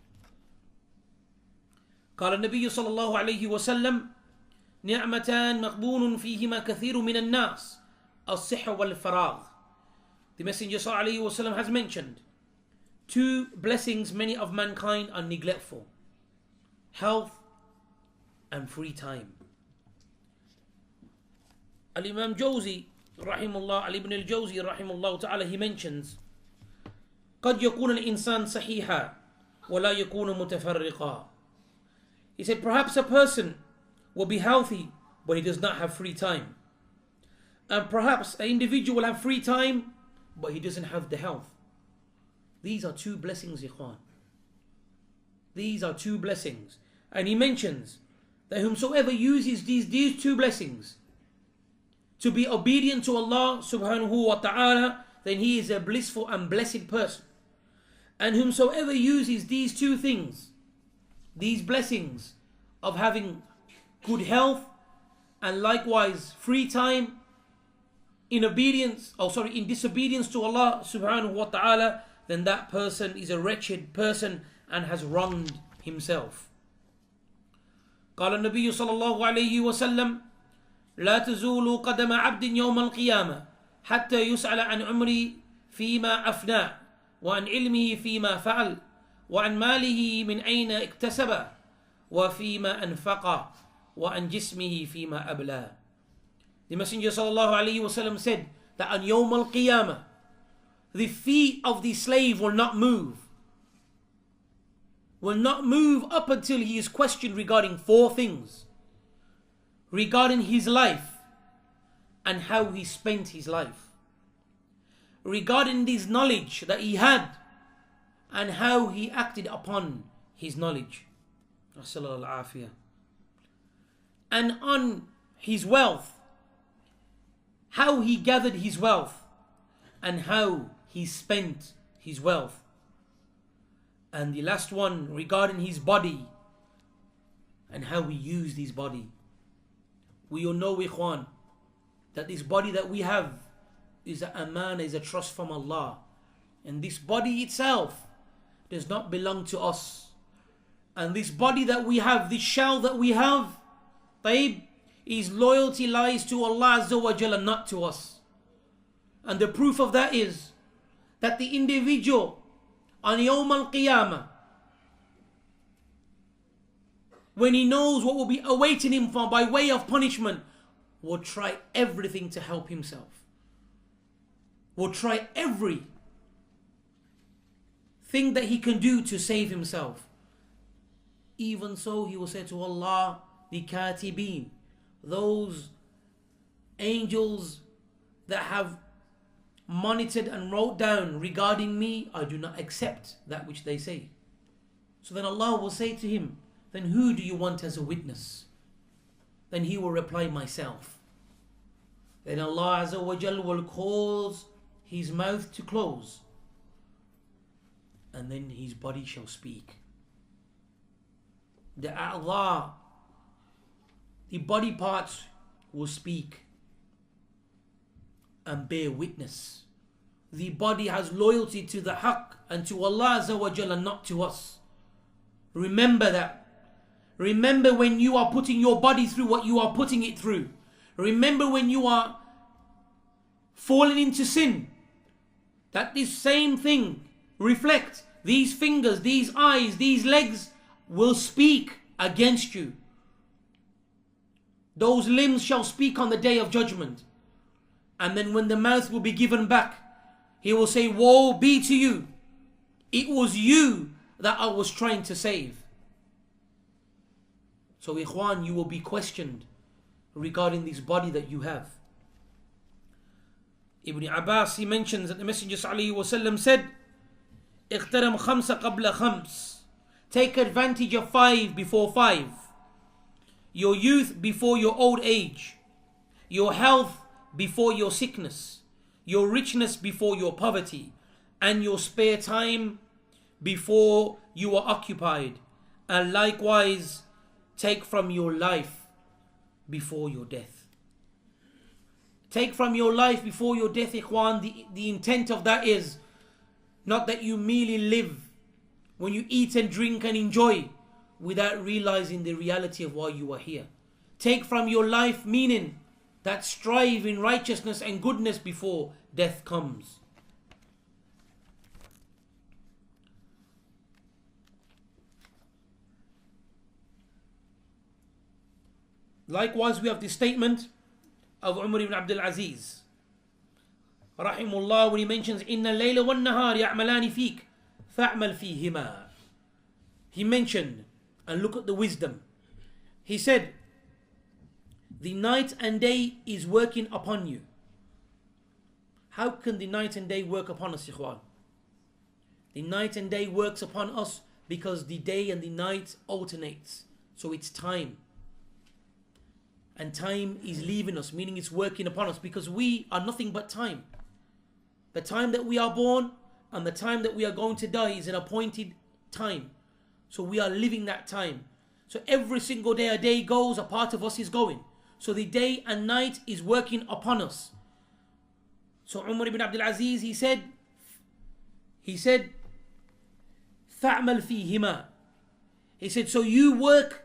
[SPEAKER 1] قال النبي صلى الله عليه وسلم نعمتان مغبون فيهما كثير من الناس الصحة والفراغ. The Messenger صلى الله عليه وسلم has mentioned two blessings many of mankind are neglectful: health and free time. Al-Imam Jawzi rahimahullah, Ali ibn al-Jawzi rahimahullah ta'ala, he mentions قد يكون الإنسان صحيحا ولا يكون متفرقا. He said perhaps a person will be healthy but he does not have free time, and perhaps an individual will have free time but he doesn't have the health. These are two blessings, ikhwan. These are two blessings. And he mentions that whomsoever uses these two blessings to be obedient to Allah subhanahu wa ta'ala, then he is a blissful and blessed person. And whomsoever uses these two things, these blessings of having good health and likewise free time, in disobedience to Allah subhanahu wa ta'ala, then that person is a wretched person and has wronged himself. قال النبي صلى الله عليه وسلم لا تزول قدم عبد يوم القيامة حتى يسأل عن عمري فيما أفنى وعن علمه فيما فعل وعن ماله من أين اكتسب وفيما أنفق وعن جسمه فيما أبلى. The Messenger sallallahu alaihi wasallam said that on Yawm al-Qiyamah, the feet of the slave will not move up until he is questioned regarding four things: regarding his life and how he spent his life, regarding this knowledge that he had and how he acted upon his knowledge, and on his wealth, how he gathered his wealth and how he spent his wealth. And the last one regarding his body and how he used his body. We all know, ikhwan, that this body that we have is a amana, is a trust from Allah. And this body itself does not belong to us. And this body that we have, this shell that we have, taib, his loyalty lies to Allah Azza wa Jalla, not to us. And the proof of that is that the individual on Yawm al-Qiyamah, when he knows what will be awaiting him for by way of punishment, will try everything to help himself. Will try every thing that he can do to save himself. Even so, he will say to Allah, the Katibin, those angels that have monitored and wrote down regarding me, I do not accept that which they say. So then Allah will say to him, then who do you want as a witness? Then he will reply, myself. Then Allah Azza wa Jal will cause his mouth to close, and then his body shall speak. The a'dha, the body parts, will speak and bear witness. The body has loyalty to the haqq and to Allah Azza wa Jalla, not to us. Remember that. Remember when you are putting your body through what you are putting it through. Remember when you are falling into sin, that this same thing reflect, these fingers, these eyes, these legs will speak against you. Those limbs shall speak on the day of judgment. And then when the mouth will be given back, he will say, woe be to you. It was you that I was trying to save. So ikhwan, you will be questioned regarding this body that you have. Ibn Abbas, he mentions that the Messenger ﷺ said, اغتنم خمس قبل خمس. Take advantage of 5 before 5. Your youth before your old age. Your health before your sickness. Your richness before your poverty. And your spare time before you are occupied. And likewise, take from your life before your death. Take from your life before your death, ikhwan. The intent of that is not that you merely live when you eat and drink and enjoy without realizing the reality of why you are here. Take from your life, meaning that strive in righteousness and goodness before death comes. Likewise, we have the statement of Umar ibn Abdul Aziz rahimullah, when he mentions inna al-layla wan-nahar ya'malani fik fa'mal fihima. He mentioned, and look at the wisdom, he said, the night and day is working upon you. How can the night and day work upon us, ikhwan? The night and day works upon us because the day and the night alternates. So it's time. And time is leaving us, meaning it's working upon us, because we are nothing but time. The time that we are born and the time that we are going to die is an appointed time. So we are living that time. So every single day a day goes, a part of us is going. So the day and night is working upon us. So Umar ibn Abdul Aziz, he said, فَعْمَلْ فِيهِمَا. He said, so you work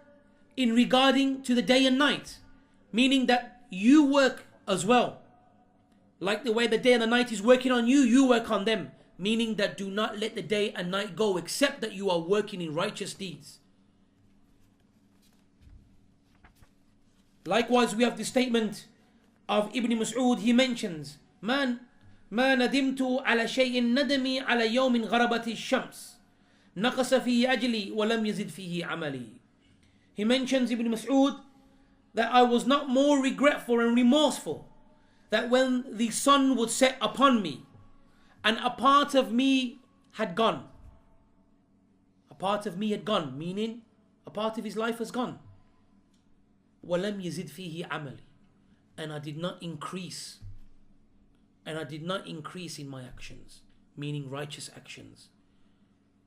[SPEAKER 1] in regarding to the day and night. Meaning that you work as well. Like the way the day and the night is working on you, you work on them. Meaning that do not let the day and night go, except that you are working in righteous deeds. Likewise, we have the statement of Ibn Mas'ud. He mentions, ما ندمت على شيء ندمي على يوم غربت الشمس نقص فيه أجلي ولم يزد فيه عملي. He mentions, Ibn Mas'ud, that I was not more regretful and remorseful that when the sun would set upon me and a part of me had gone. A part of me had gone, meaning a part of his life has gone. وَلَمْ يَزِدْ فِيهِ عَمَلِي. And I did not increase. And I did not increase in my actions, meaning righteous actions.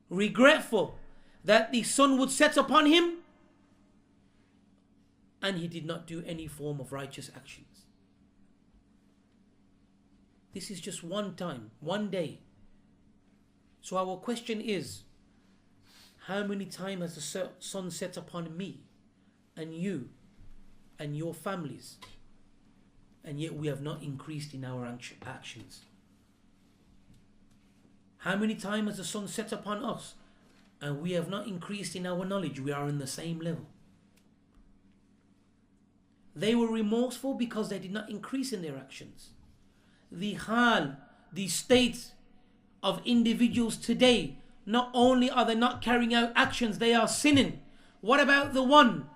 [SPEAKER 1] Regretful that the sun would set upon him and he did not do any form of righteous actions. This is just one time, one day. So our question is, how many times has the sun set upon me and you and your families, and yet we have not increased in our actions? How many times has the sun set upon us and we have not increased in our knowledge? We are in the same level. They were remorseful because they did not increase in their actions. The hal, the state of individuals today, not only are they not carrying out actions, they are sinning. What about the one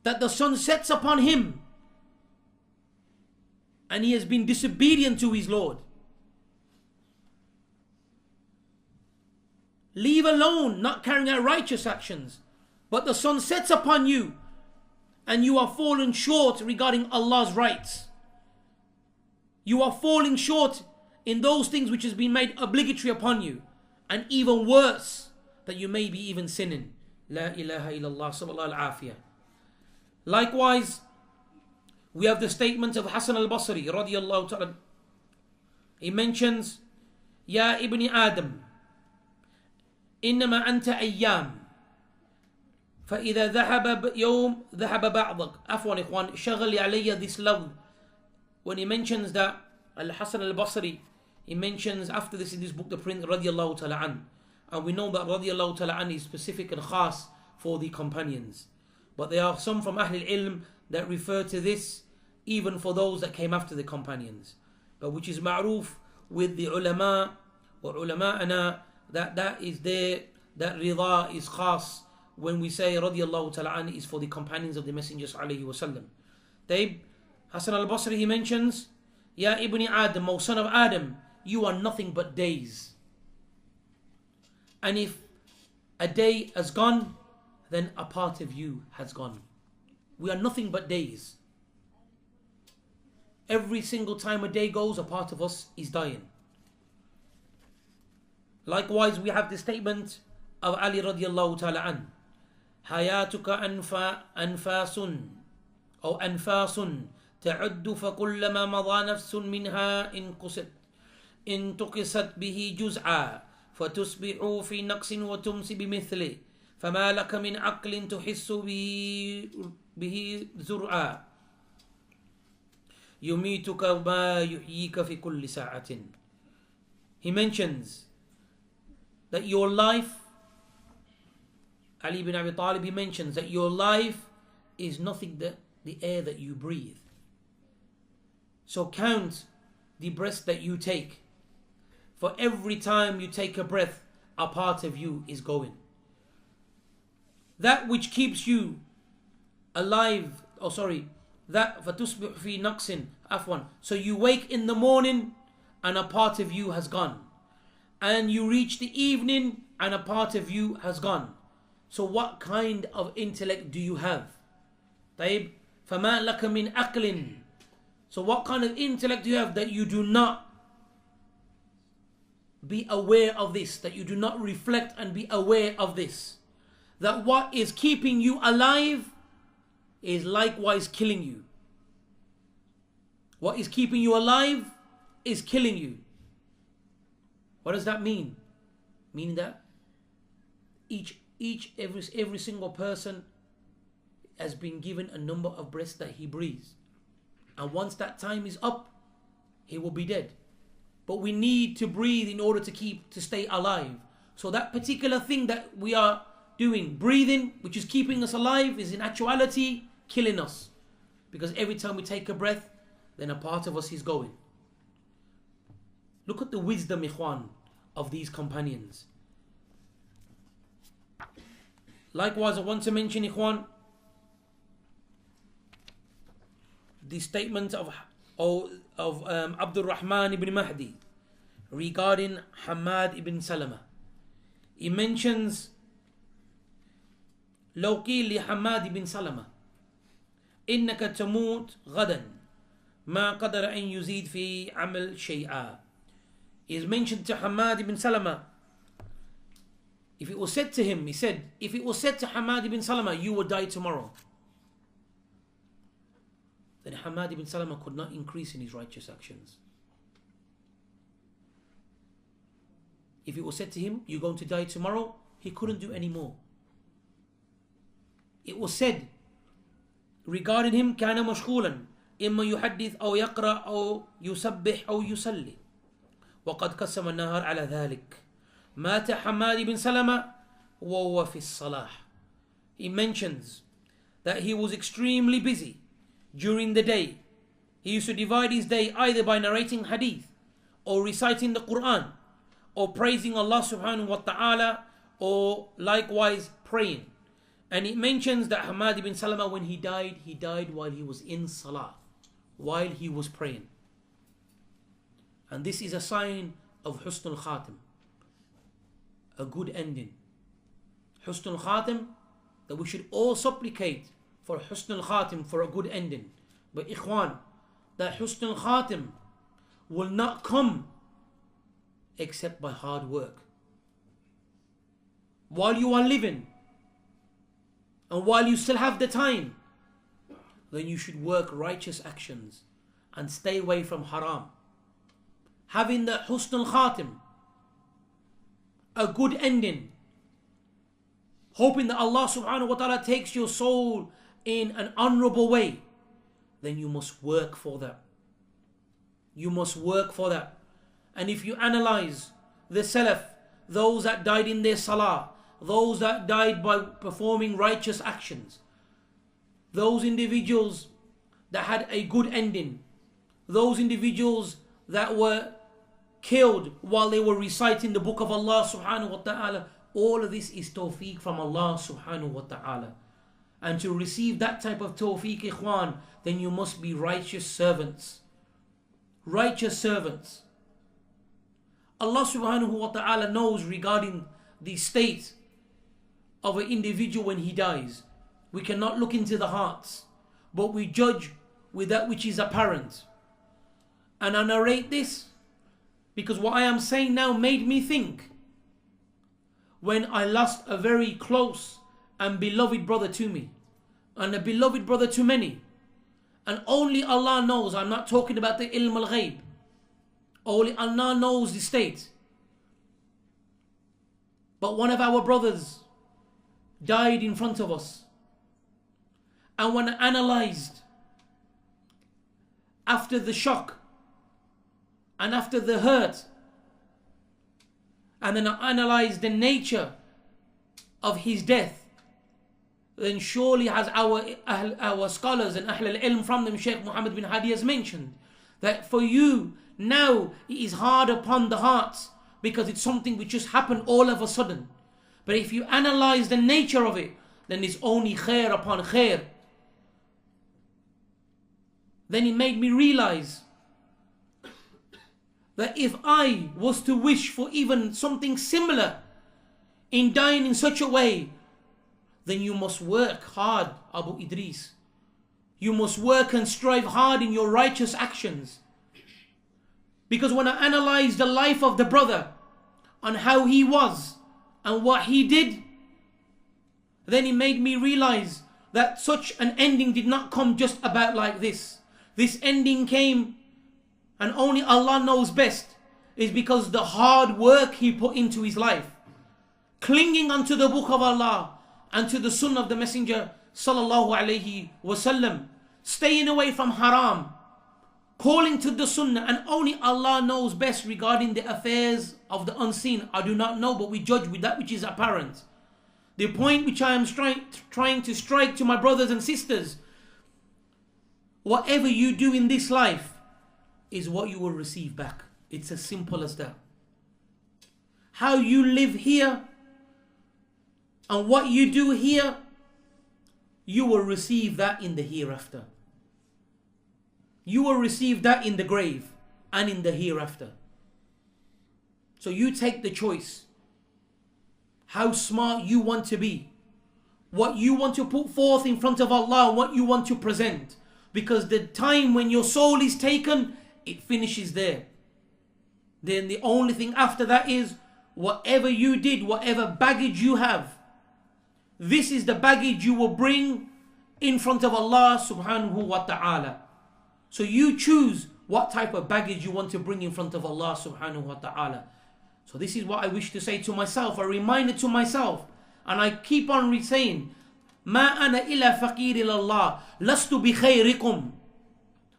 [SPEAKER 1] that the sun sets upon him and he has been disobedient to his Lord? Leave alone not carrying out righteous actions, but the sun sets upon you and you are falling short regarding Allah's rights. You are falling short in those things which has been made obligatory upon you. And even worse, that you may be even sinning. La ilaha illallah, sallallahu al-afiyah. Likewise, we have the statement of Hassan al-Basri, radiyallahu ta'ala. He mentions, Ya ibn Adam, إنما أنت أيام فإذا ذهب يوم ذهب بعضك. عفوا إخوان, شغل علي this love. When he mentions that, Al-Hasan al-Basri, he mentions after this in this book, the Prince radiyallahu ta'ala an. And we know that radiyallahu ta'ala an is specific and khas for the companions. But there are some from Ahlul Ilm that refer to this even for those that came after the companions. But which is ma'roof with the ulama or ulama'ana, that is there, that rida is khas when we say radiyallahu ta'ala an is for the companions of the Messenger alayhi wa sallam. Hassan al-Basri, he mentions, Ya ibn Adam, O son of Adam, you are nothing but days. And if a day has gone, then a part of you has gone. We are nothing but days. Every single time a day goes, a part of us is dying. Likewise, we have the statement of Ali radiallahu ta'ala an. Hayatuka anfasun, or anfasun, تعد فكلما مضى نفس منها إن تقست به جزعا فتصبح في نقص وتمسي بمثله فما لك من عقل تحس به زرعا يميتك ما يحييك في كل ساعة. He mentions that your life, Ali ibn Abi Talib, he mentions that your life is nothing but the air that you breathe. So count the breaths that you take. For every time you take a breath, a part of you is going. That which keeps you alive, that فَتُصْبِحُ فِي نَقْصٍ afwan. So you wake in the morning and a part of you has gone. And you reach the evening and a part of you has gone. So what kind of intellect do you have? طيب فَمَا لَكَ مِنْ عَقْلٍ. So what kind of intellect do you have that you do not be aware of this, that you do not reflect and be aware of this, that what is keeping you alive is likewise killing you. What is keeping you alive is killing you. What does that mean? Meaning that every single person has been given a number of breaths that he breathes. And once that time is up, he will be dead. But we need to breathe in order to stay alive. So that particular thing that we are doing, breathing, which is keeping us alive, is in actuality killing us. Because every time we take a breath, then a part of us is going. Look at the wisdom, ikhwan, of these companions. Likewise, I want to mention, ikhwan, the statement of Abdul Rahman ibn Mahdi regarding Hamad ibn Salama. He mentions لو قيل لحماد بن سلمة إنك تموت غدا ما قدر أن يزيد في عمل شيئا. Is mentioned to Hamad ibn Salama. If it was said to him, he said, if it was said to Hamad ibn Salama, you will die tomorrow, then Hamad ibn Salama could not increase in his righteous actions. If it was said to him, you're going to die tomorrow, he couldn't do any more. It was said regarding him, كان مشغولا إما يحدث أو يقرأ أو يسبح أو يصلي وقد قسم النهار على ذلك مات حماد بن سلمة وهو في الصلاة. He mentions that he was extremely busy during the day. He used to divide his day either by narrating hadith or reciting the Quran or praising Allah subhanahu wa ta'ala or likewise praying. And it mentions that Hamad ibn Salama, when he died while he was in salah, while he was praying. And this is a sign of husnul khatim, a good ending. Husnul khatim, that we should all supplicate for husnul khatim, for a good ending. But ikhwan, that husnul khatim will not come except by hard work. While you are living, and while you still have the time, then you should work righteous actions and stay away from haram. Having the husnul khatim, a good ending, hoping that Allah subhanahu wa ta'ala takes your soul in an honorable way, then you must work for that. You must work for that. And if you analyze the Salaf, those that died in their salah, those that died by performing righteous actions, those individuals that had a good ending, those individuals that were killed while they were reciting the book of Allah subhanahu wa ta'ala, all of this is tawfiq from Allah subhanahu wa ta'ala. And to receive that type of tawfiq, ikhwan, then you must be righteous servants. Righteous servants. Allah subhanahu wa ta'ala knows regarding the state of an individual when he dies. We cannot look into the hearts, but we judge with that which is apparent. And I narrate this because what I am saying now made me think when I lost a very close and beloved brother to me, and a beloved brother to many. And only Allah knows. I'm not talking about the ilm al-ghayb. Only Allah knows the state. But one of our brothers died in front of us. And when I analyzed, after the shock and after the hurt, and then I analyzed the nature of his death, then surely as our scholars and Ahl al-Ilm from them, Shaykh Muhammad bin Hadi has mentioned, that for you now it is hard upon the hearts because it's something which just happened all of a sudden. But if you analyze the nature of it, then it's only khair upon khair. Then it made me realize that if I was to wish for even something similar in dying in such a way, then you must work hard, Abu Idris. You must work and strive hard in your righteous actions. Because when I analyzed the life of the brother, on how he was and what he did, then it made me realize that such an ending did not come just about like this. This ending came, and only Allah knows best, is because the hard work he put into his life, clinging unto the book of Allah and to the sunnah of the Messenger sallallahu alaihi wasallam, staying away from haram, calling to the sunnah, and only Allah knows best regarding the affairs of the unseen. I do not know, but we judge with that which is apparent. The point which I am trying to strike to my brothers and sisters, whatever you do in this life is what you will receive back. It's as simple as that. How you live here and what you do here, you will receive that in the hereafter. You will receive that in the grave and in the hereafter. So you take the choice. How smart you want to be. What you want to put forth in front of Allah, what you want to present. Because the time when your soul is taken, it finishes there. Then the only thing after that is whatever you did, whatever baggage you have, this is the baggage you will bring in front of Allah subhanahu wa ta'ala. So you choose what type of baggage you want to bring in front of Allah subhanahu wa ta'ala. So this is what I wish to say to myself, a reminder to myself. And I keep on saying, Ma ana illa faqir ilallah, lastu bi khayrikum.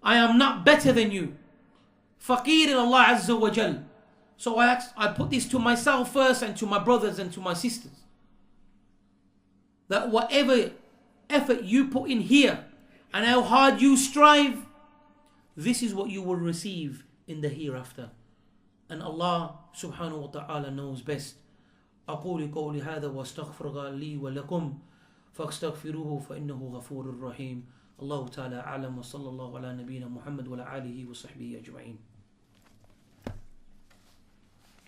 [SPEAKER 1] I am not better than you. Faqir ilallah azza wa jal. So I put this to myself first and to my brothers and to my sisters. That whatever effort you put in here and how hard you strive, this is what you will receive in the hereafter. And Allah subhanahu wa ta'ala knows best. أقول قولي هذا واستغفر لي ولكم فاستغفروه فإنه غفور رحيم. الله تعالى أعلم وصلى الله على نبينا محمد وعلى آله وصحبه أجمعين.